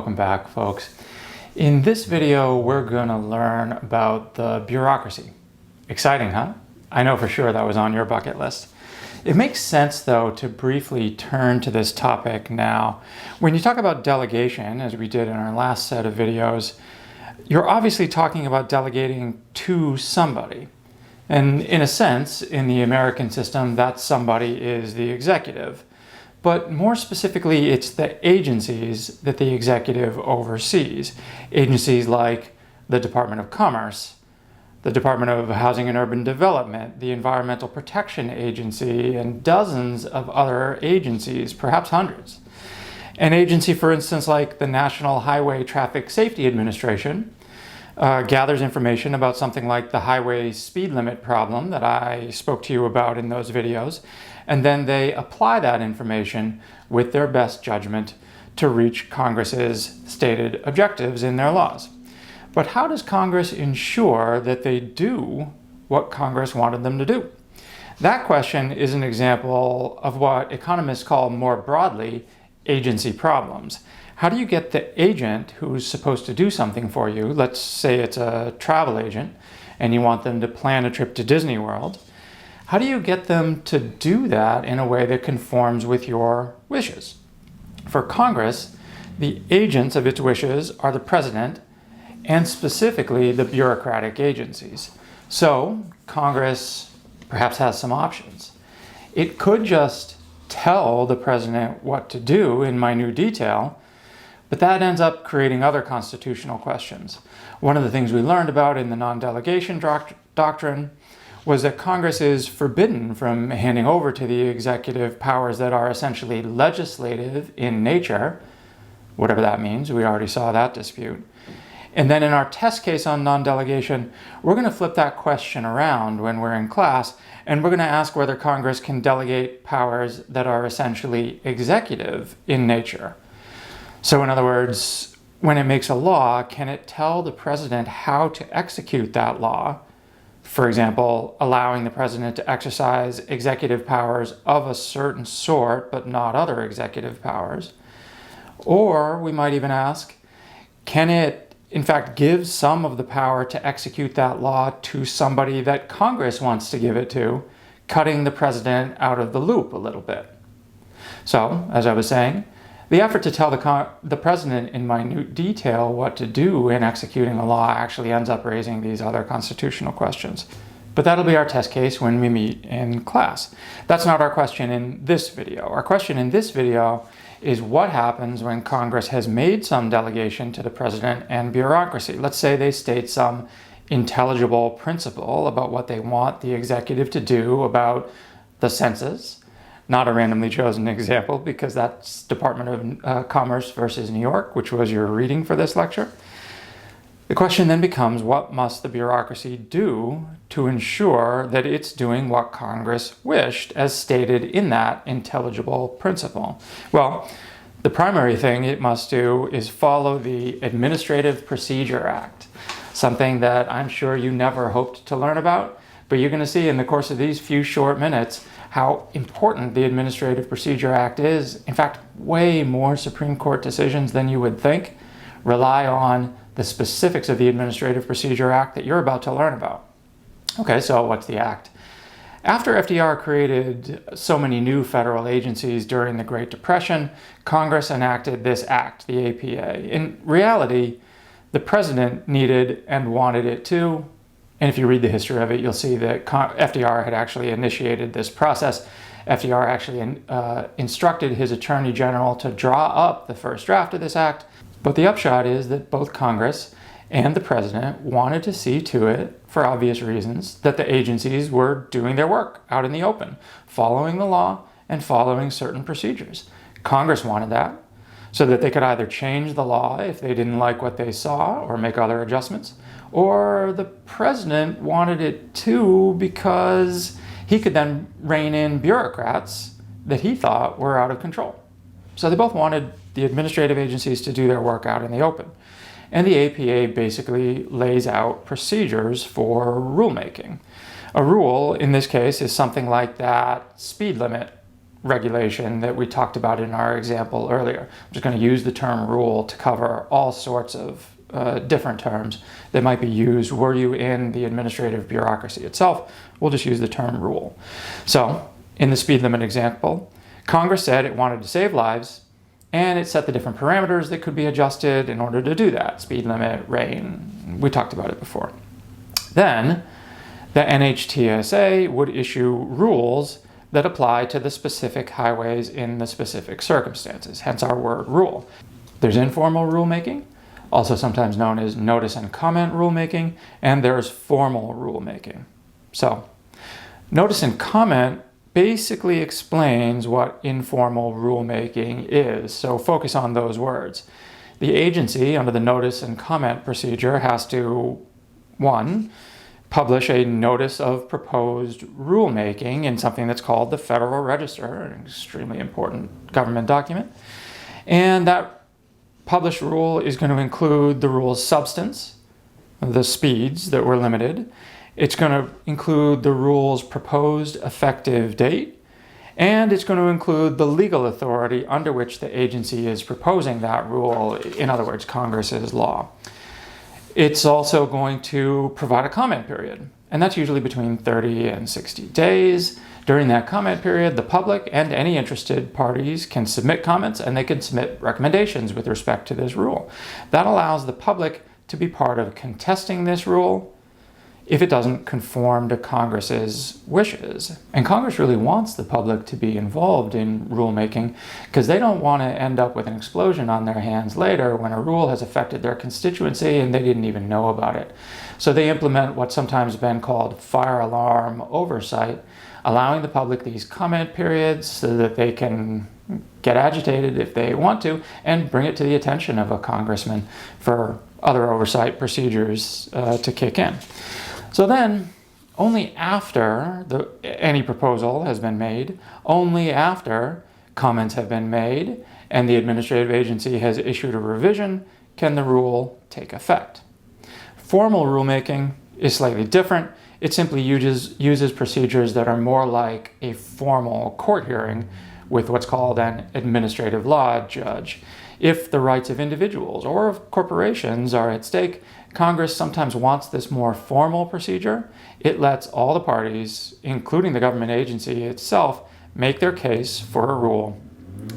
welcome back, folks. In this video, we're going to learn about the bureaucracy. Exciting, huh? I know for sure that was on your bucket list. It makes sense, though, to briefly turn to this topic now. When you talk about delegation, as we did in our last set of videos, you're obviously talking about delegating to somebody. And in a sense, in the American system, that somebody is the executive. But more specifically, it's the agencies that the executive oversees. Agencies like the Department of Commerce, the Department of Housing and Urban Development, the Environmental Protection Agency, and dozens of other agencies, perhaps hundreds. An agency, for instance, like the National Highway Traffic Safety Administration, gathers information about something like the highway speed limit problem that I spoke to you about in those videos, and then they apply that information with their best judgment to reach Congress's stated objectives in their laws. But how does Congress ensure that they do what Congress wanted them to do? That question is an example of what economists call more broadly agency problems. How do you get the agent who's supposed to do something for you, let's say it's a travel agent, and you want them to plan a trip to Disney World, how do you get them to do that in a way that conforms with your wishes? For Congress, the agents of its wishes are the president and specifically the bureaucratic agencies. So Congress perhaps has some options. It could just tell the president what to do in minute detail, but that ends up creating other constitutional questions. One of the things we learned about in the non-delegation doctrine was that Congress is forbidden from handing over to the executive powers that are essentially legislative in nature, whatever that means. We already saw that dispute. And then in our test case on non-delegation, we're going to flip that question around when we're in class, and we're going to ask whether Congress can delegate powers that are essentially executive in nature. So in other words, when it makes a law, can it tell the president how to execute that law? For example, allowing the president to exercise executive powers of a certain sort, but not other executive powers. Or we might even ask, can it in fact give some of the power to execute that law to somebody that Congress wants to give it to, cutting the president out of the loop a little bit? So, as I was saying, the effort to tell the president in minute detail what to do in executing a law actually ends up raising these other constitutional questions. But that'll be our test case when we meet in class. That's not our question in this video. Our question in this video is what happens when Congress has made some delegation to the president and bureaucracy. Let's say they state some intelligible principle about what they want the executive to do about the census. Not a randomly chosen example because that's Department of Commerce versus New York, which was your reading for this lecture. The question then becomes, what must the bureaucracy do to ensure that it's doing what Congress wished as stated in that intelligible principle? Well, the primary thing it must do is follow the Administrative Procedure Act, something that I'm sure you never hoped to learn about, but you're going to see in the course of these few short minutes how important the Administrative Procedure Act is. In fact, way more Supreme Court decisions than you would think rely on the specifics of the Administrative Procedure Act that you're about to learn about. Okay, so what's the act? After FDR created so many new federal agencies during the Great Depression, Congress enacted this act, the APA. In reality, the president needed and wanted it too. And if you read the history of it, you'll see that FDR had actually initiated this process. FDR actually instructed his attorney general to draw up the first draft of this act. But the upshot is that both Congress and the president wanted to see to it, for obvious reasons, that the agencies were doing their work out in the open, following the law and following certain procedures. Congress wanted that so that they could either change the law if they didn't like what they saw or make other adjustments, or the president wanted it too because he could then rein in bureaucrats that he thought were out of control. So they both wanted the administrative agencies to do their work out in the open. And the APA basically lays out procedures for rulemaking. A rule, in this case, is something like that speed limit regulation that we talked about in our example earlier. I'm just going to use the term rule to cover all sorts of different terms that might be used were you in the administrative bureaucracy itself. We'll just use the term rule. So in the speed limit example, Congress said it wanted to save lives, and it set the different parameters that could be adjusted in order to do that. Speed limit, rain, we talked about it before. Then the NHTSA would issue rules that apply to the specific highways in the specific circumstances, hence our word rule. There's informal rulemaking, also sometimes known as notice and comment rulemaking, and there's formal rulemaking. So, notice and comment basically explains what informal rulemaking is, so focus on those words. The agency, under the notice and comment procedure, has to, 1, publish a notice of proposed rulemaking in something that's called the Federal Register, an extremely important government document. And that published rule is going to include the rule's substance, the speeds that were limited. It's going to include the rule's proposed effective date, and it's going to include the legal authority under which the agency is proposing that rule, in other words, Congress's law. It's also going to provide a comment period, and that's usually between 30 and 60 days. During that comment period, the public and any interested parties can submit comments, and they can submit recommendations with respect to this rule. That allows the public to be part of contesting this rule if it doesn't conform to Congress's wishes. And Congress really wants the public to be involved in rulemaking because they don't want to end up with an explosion on their hands later when a rule has affected their constituency and they didn't even know about it. So they implement what's sometimes been called fire alarm oversight, allowing the public these comment periods so that they can get agitated if they want to and bring it to the attention of a congressman for other oversight procedures to kick in. So then, only after any proposal has been made, only after comments have been made, and the administrative agency has issued a revision, can the rule take effect. Formal rulemaking is slightly different. It simply uses procedures that are more like a formal court hearing with what's called an administrative law judge. If the rights of individuals or of corporations are at stake, Congress sometimes wants this more formal procedure. It lets all the parties, including the government agency itself, make their case for a rule,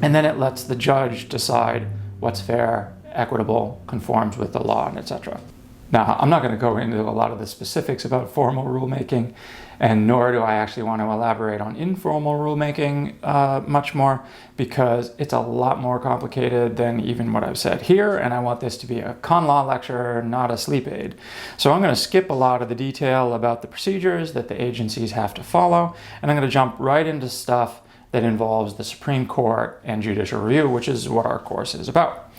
and then it lets the judge decide what's fair, equitable, conforms with the law, and etc. Now, I'm not going to go into a lot of the specifics about formal rulemaking, and nor do I actually want to elaborate on informal rulemaking much more, because it's a lot more complicated than even what I've said here, and I want this to be a con law lecture, not a sleep aid. So I'm going to skip a lot of the detail about the procedures that the agencies have to follow, and I'm going to jump right into stuff that involves the Supreme Court and judicial review, which is what our course is about.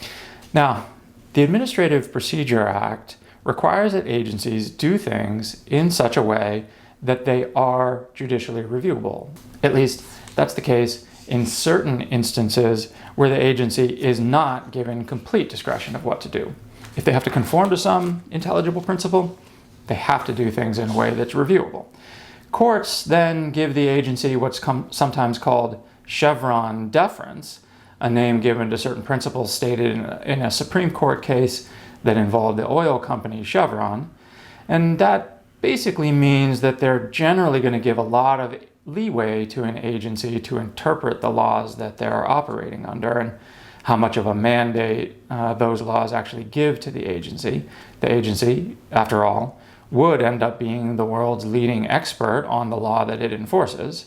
Now, the Administrative Procedure Act requires that agencies do things in such a way that they are judicially reviewable. At least that's the case in certain instances where the agency is not given complete discretion of what to do. If they have to conform to some intelligible principle, they have to do things in a way that's reviewable. Courts then give the agency what's sometimes called Chevron deference, a name given to certain principles stated in a Supreme Court case that involved the oil company Chevron, and that basically means that they're generally going to give a lot of leeway to an agency to interpret the laws that they're operating under and how much of a mandate those laws actually give to the agency. The agency, after all, would end up being the world's leading expert on the law that it enforces.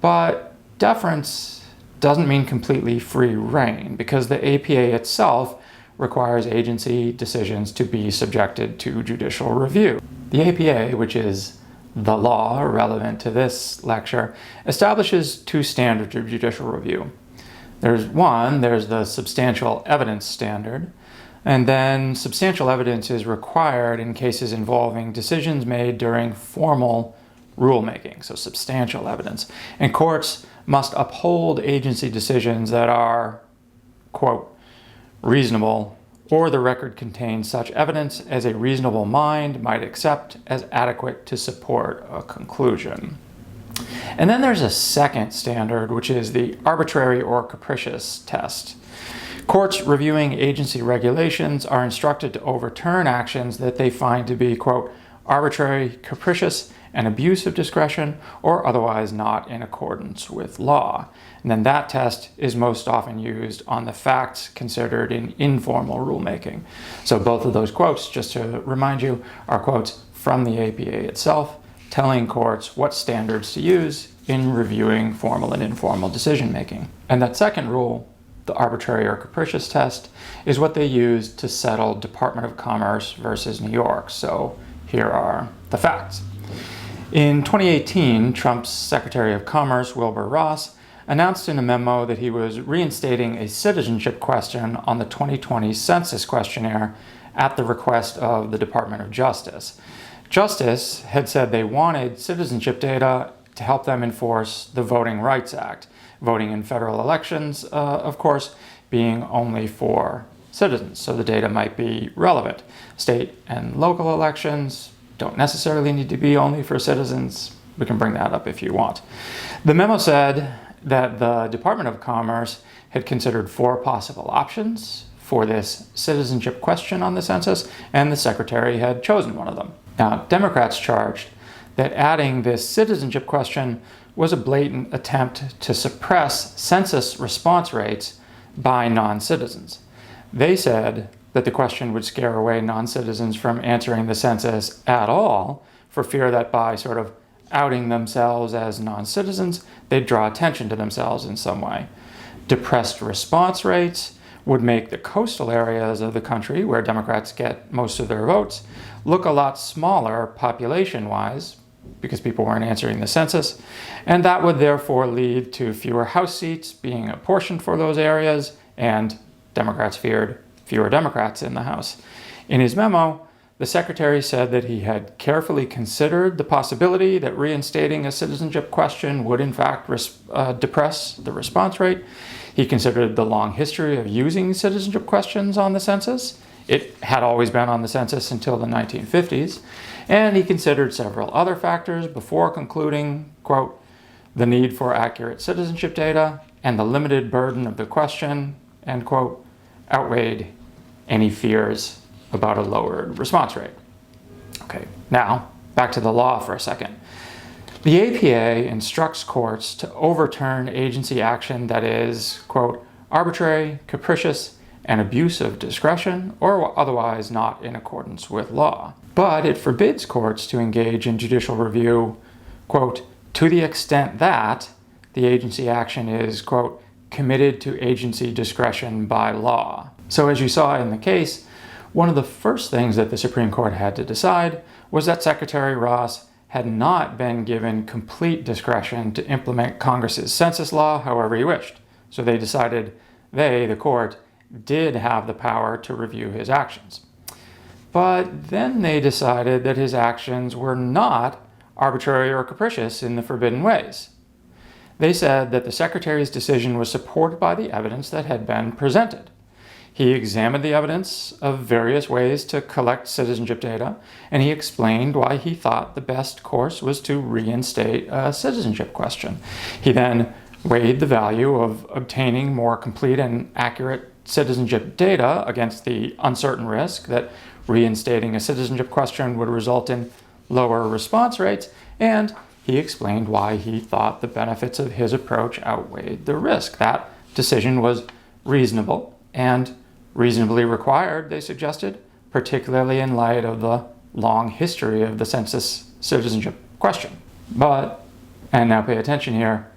But deference doesn't mean completely free rein, because the APA itself requires agency decisions to be subjected to judicial review. The APA, which is the law relevant to this lecture, establishes two standards of judicial review. There's the substantial evidence standard, and then substantial evidence is required in cases involving decisions made during formal rulemaking, so substantial evidence. And courts must uphold agency decisions that are, quote, reasonable, or the record contains such evidence as a reasonable mind might accept as adequate to support a conclusion. And then there's a second standard, which is the arbitrary or capricious test. Courts reviewing agency regulations are instructed to overturn actions that they find to be, quote, arbitrary, capricious, and abuse of discretion, or otherwise not in accordance with law. And then that test is most often used on the facts considered in informal rulemaking. So both of those quotes, just to remind you, are quotes from the APA itself, telling courts what standards to use in reviewing formal and informal decision making. And that second rule, the arbitrary or capricious test, is what they used to settle Department of Commerce versus New York. So here are the facts. In 2018, Trump's Secretary of Commerce, Wilbur Ross, announced in a memo that he was reinstating a citizenship question on the 2020 census questionnaire at the request of the Department of Justice. Justice had said they wanted citizenship data to help them enforce the Voting Rights Act, voting in federal elections, of course, being only for citizens, so the data might be relevant. State and local elections don't necessarily need to be only for citizens. We can bring that up if you want. The memo said that the Department of Commerce had considered 4 possible options for this citizenship question on the census, and the Secretary had chosen one of them. Now, Democrats charged that adding this citizenship question was a blatant attempt to suppress census response rates by non-citizens. They said that the question would scare away non-citizens from answering the census at all, for fear that by sort of outing themselves as non-citizens, they'd draw attention to themselves in some way. Depressed response rates would make the coastal areas of the country, where Democrats get most of their votes, look a lot smaller population-wise, because people weren't answering the census, and that would therefore lead to fewer House seats being apportioned for those areas, and Democrats feared fewer Democrats in the House. In his memo, the Secretary said that he had carefully considered the possibility that reinstating a citizenship question would in fact depress the response rate. He considered the long history of using citizenship questions on the census. It had always been on the census until the 1950s. And he considered several other factors before concluding, quote, the need for accurate citizenship data and the limited burden of the question, end quote, outweighed any fears about a lowered response rate. Okay, now back to the law for a second. The APA instructs courts to overturn agency action that is, quote, arbitrary, capricious, and abuse of discretion, or otherwise not in accordance with law. But it forbids courts to engage in judicial review, quote, to the extent that the agency action is, quote, committed to agency discretion by law. So as you saw in the case, one of the first things that the Supreme Court had to decide was that Secretary Ross had not been given complete discretion to implement Congress's census law however he wished. So they decided the court, did have the power to review his actions. But then they decided that his actions were not arbitrary or capricious in the forbidden ways. They said that the Secretary's decision was supported by the evidence that had been presented. He examined the evidence of various ways to collect citizenship data, and he explained why he thought the best course was to reinstate a citizenship question. He then weighed the value of obtaining more complete and accurate citizenship data against the uncertain risk that reinstating a citizenship question would result in lower response rates, and he explained why he thought the benefits of his approach outweighed the risk. That decision was reasonable and reasonably required, they suggested, particularly in light of the long history of the census citizenship question. But, and now pay attention here,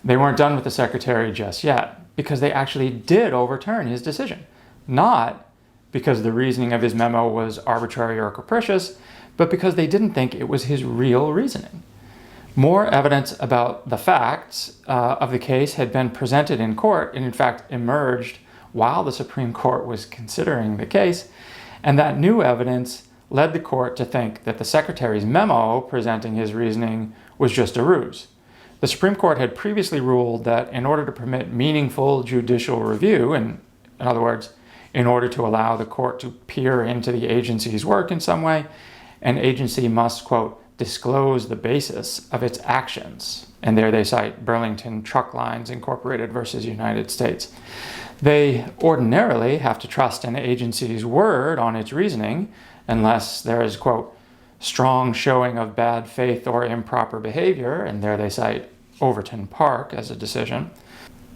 they weren't done with the Secretary just yet, because they actually did overturn his decision. Not because the reasoning of his memo was arbitrary or capricious, but because they didn't think it was his real reasoning. More evidence about the facts of the case had been presented in court, and in fact emerged while the Supreme Court was considering the case, and that new evidence led the court to think that the Secretary's memo presenting his reasoning was just a ruse. The Supreme Court had previously ruled that in order to permit meaningful judicial review, in other words, in order to allow the court to peer into the agency's work in some way, an agency must, quote, disclose the basis of its actions. And there they cite Burlington Truck Lines Incorporated versus United States. They ordinarily have to trust an agency's word on its reasoning unless there is, quote, strong showing of bad faith or improper behavior, and there they cite Overton Park as a decision.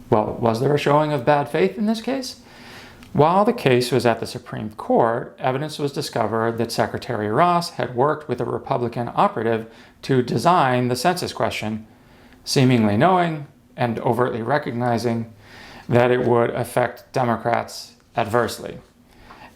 Well, was there a showing of bad faith in this case? While the case was at the Supreme Court, evidence was discovered that Secretary Ross had worked with a Republican operative to design the census question, seemingly knowing and overtly recognizing that it would affect Democrats adversely.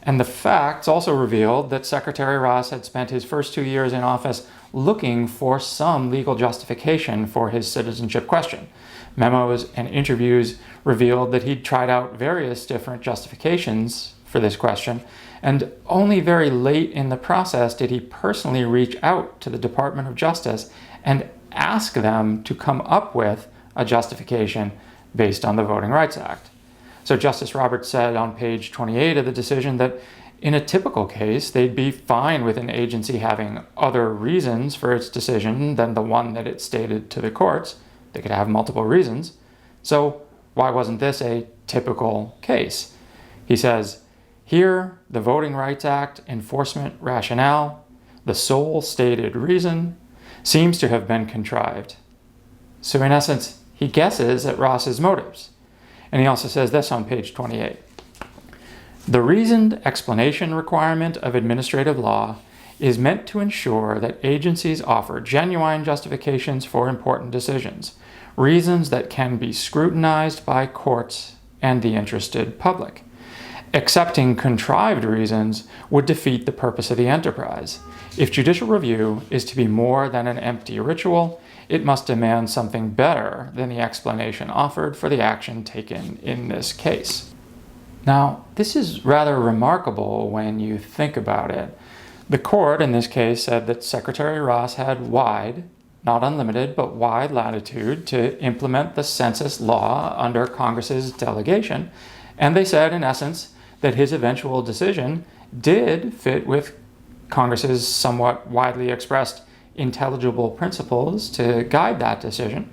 And the facts also revealed that Secretary Ross had spent his first 2 years in office looking for some legal justification for his citizenship question. Memos and interviews revealed that he'd tried out various different justifications for this question, and only very late in the process did he personally reach out to the Department of Justice and ask them to come up with a justification based on the Voting Rights Act. So Justice Roberts said on page 28 of the decision that in a typical case, they'd be fine with an agency having other reasons for its decision than the one that it stated to the courts. They could have multiple reasons. So why wasn't this a typical case? He says, here, the Voting Rights Act enforcement rationale, the sole stated reason, seems to have been contrived. So in essence, he guesses at Ross's motives. And he also says this on page 28. The reasoned explanation requirement of administrative law is meant to ensure that agencies offer genuine justifications for important decisions, reasons that can be scrutinized by courts and the interested public. Accepting contrived reasons would defeat the purpose of the enterprise. If judicial review is to be more than an empty ritual, it must demand something better than the explanation offered for the action taken in this case. Now, this is rather remarkable when you think about it. The court in this case said that Secretary Ross had wide, not unlimited, but wide latitude to implement the census law under Congress's delegation. And they said, in essence, that his eventual decision did fit with Congress's somewhat widely expressed intelligible principles to guide that decision.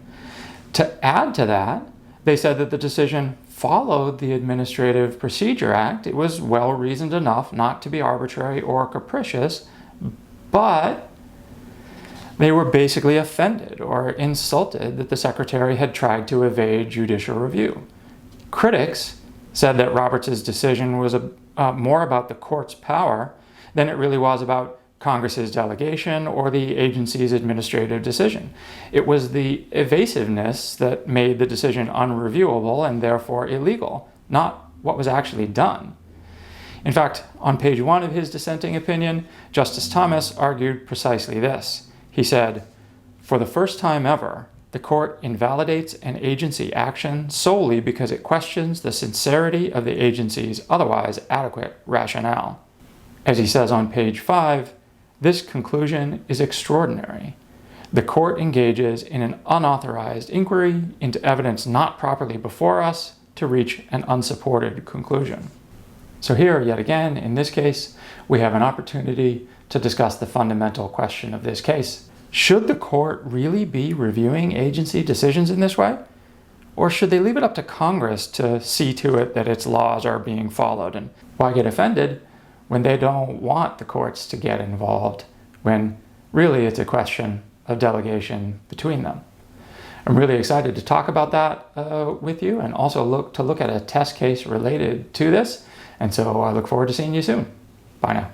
To add to that, they said that the decision followed the Administrative Procedure Act. It was well-reasoned enough not to be arbitrary or capricious, but they were basically offended or insulted that the Secretary had tried to evade judicial review. Critics said that Roberts' decision was more about the court's power than it really was about Congress's delegation or the agency's administrative decision. It was the evasiveness that made the decision unreviewable and therefore illegal, not what was actually done. In fact, on page 1 of his dissenting opinion, Justice Thomas argued precisely this. He said, "For the first time ever, the court invalidates an agency action solely because it questions the sincerity of the agency's otherwise adequate rationale." As he says on page 5, this conclusion is extraordinary. The court engages in an unauthorized inquiry into evidence not properly before us to reach an unsupported conclusion. So here, yet again, in this case, we have an opportunity to discuss the fundamental question of this case. Should the court really be reviewing agency decisions in this way? Or should they leave it up to Congress to see to it that its laws are being followed? And why get offended when they don't want the courts to get involved, when really it's a question of delegation between them? I'm really excited to talk about that with you, and also look at a test case related to this. And so I look forward to seeing you soon. Bye now.